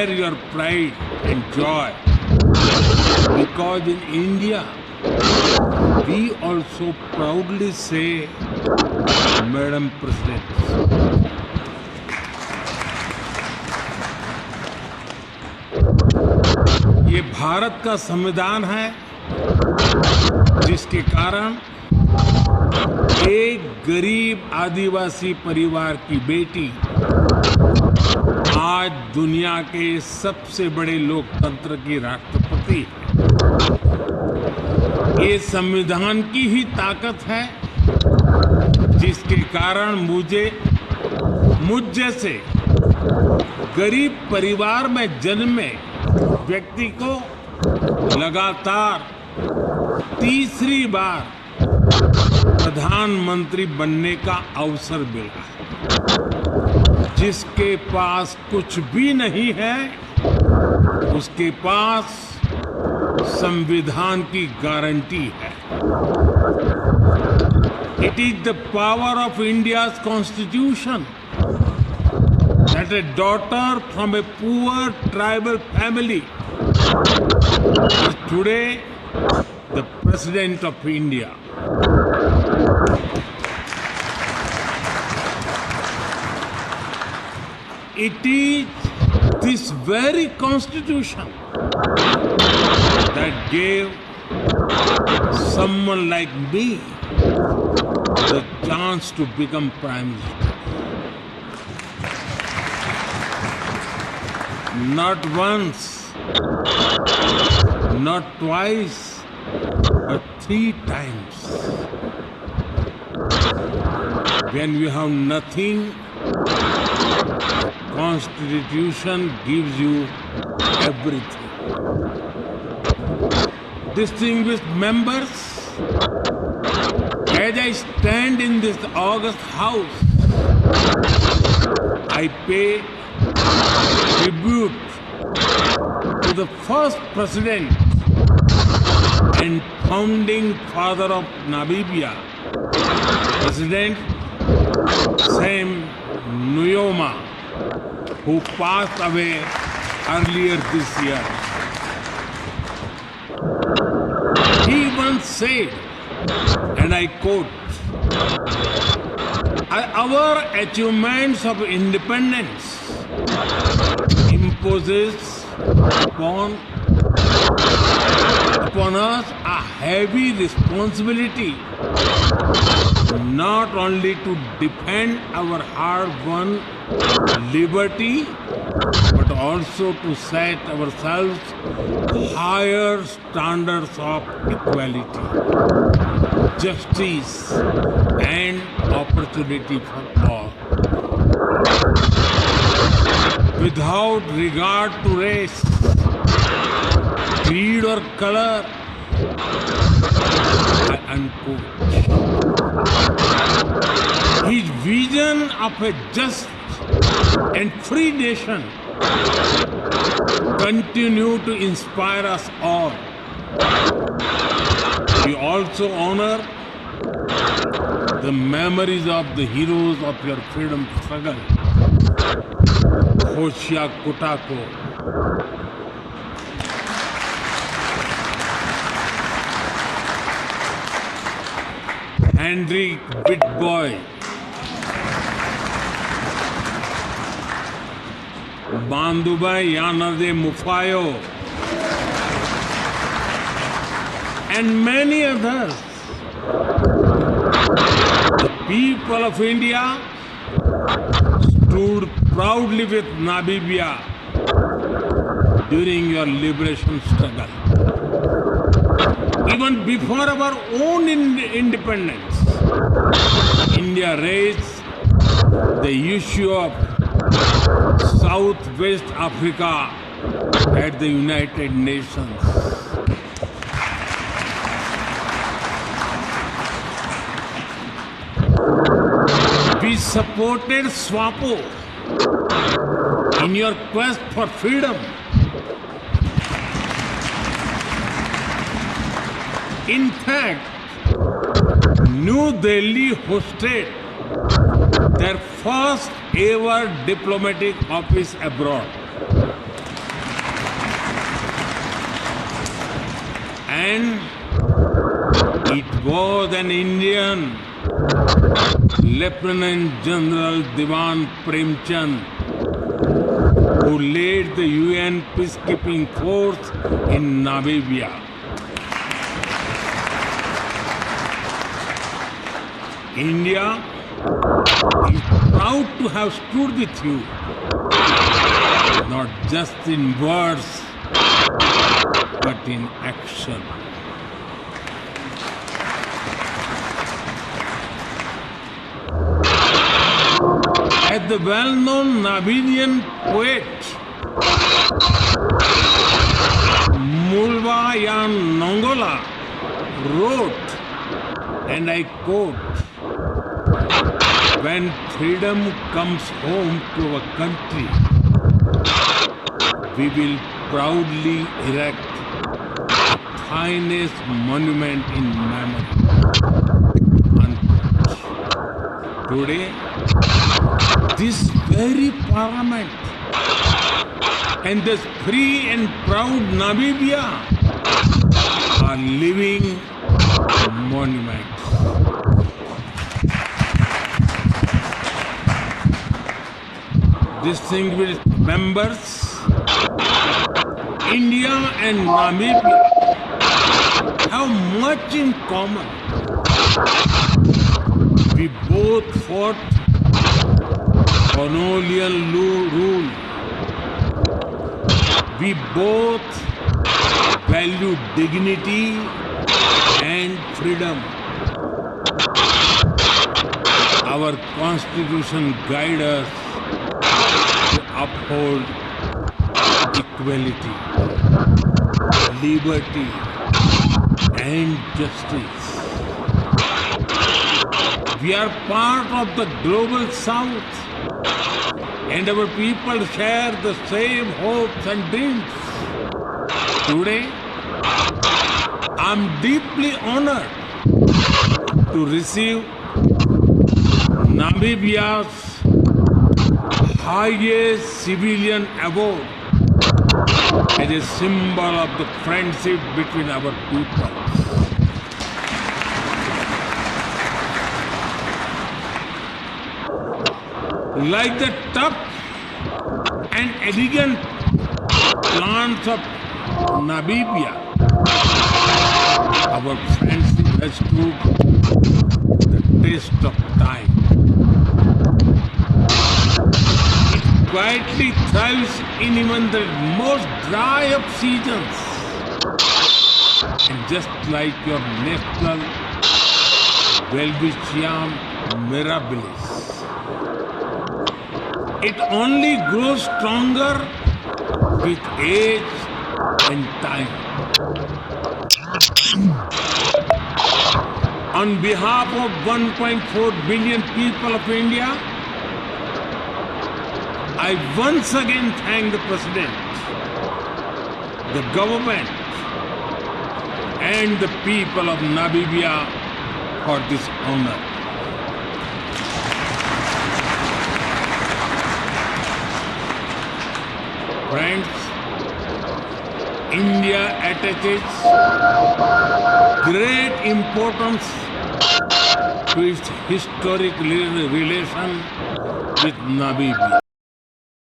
share your pride and joy because in India we also proudly say Madam President. ये भारत का संविधान है जिसके कारण एक गरीब आदिवासी परिवार की बेटी आज दुनिया के सबसे बड़े लोकतंत्र की राष्ट्रपति है। ये संविधान की ही ताकत है जिसके कारण मुझ जैसे गरीब परिवार में जन्मे व्यक्ति को लगातार तीसरी बार प्रधानमंत्री बनने का अवसर मिला। जिसके पास कुछ भी नहीं है उसके पास संविधान की गारंटी है। It is the power of India's constitution that a daughter from a poor tribal family is today the President of India. It is this very constitution that gave someone like me the chance to become Prime Minister. Not once, not twice, but 3 times. When you have nothing, the Constitution gives you everything. Distinguished members, as I stand in this august house, I pay tribute to the first president and founding father of Namibia, President Sam Nujoma, who passed away earlier this year. He once said, and I quote, "Our achievements of independence imposes upon us a heavy responsibility not only to defend our hard-won liberty but also to set ourselves higher standards of equality, justice and opportunity for all. Without regard to race, creed or color," I unquote. His vision of a just and free nation continue to inspire us all. We also honor the memories of the heroes of your freedom struggle. Hoshia Kutako, Hendrik Witbooi, Bandubai Yanade Mufayo, and many others. The people of India stood proudly with Namibia during your liberation struggle. Even before our own independence, India raised the issue of Southwest Africa at the United Nations. We supported SWAPO in your quest for freedom. In fact, New Delhi hosted their first ever diplomatic office abroad. And it was an Indian, Lieutenant General Diwan Premchand, who led the UN peacekeeping force in Namibia. India is proud to have stood with you, not just in words, but in action. As the well-known Namibian poet Mulwa Yan Nongola wrote, and I quote, "When freedom comes home to our country, we will proudly erect the finest monument in memory." Unquote. Today, this very parliament and this free and proud Namibia are living monuments. Distinguished members, India and Namibia have much in common. We both fought colonial rule. We both value dignity and freedom. Our constitution guides us to uphold equality, liberty, and justice. We are part of the global South, and our people share the same hopes and dreams. Today, I'm deeply honored to receive Namibia's highest civilian award as a symbol of the friendship between our peoples. Like the tough and elegant plants of Namibia, our friendship has stood the test of time. It quietly thrives in even the most dry of seasons. And just like your national Welwitschia mirabilis, it only grows stronger with age and time. On behalf of 1.4 billion people of India, I once again thank the President, the government, and the people of Namibia for this honor. Friends, India attaches great importance to its historic relation with Namibia.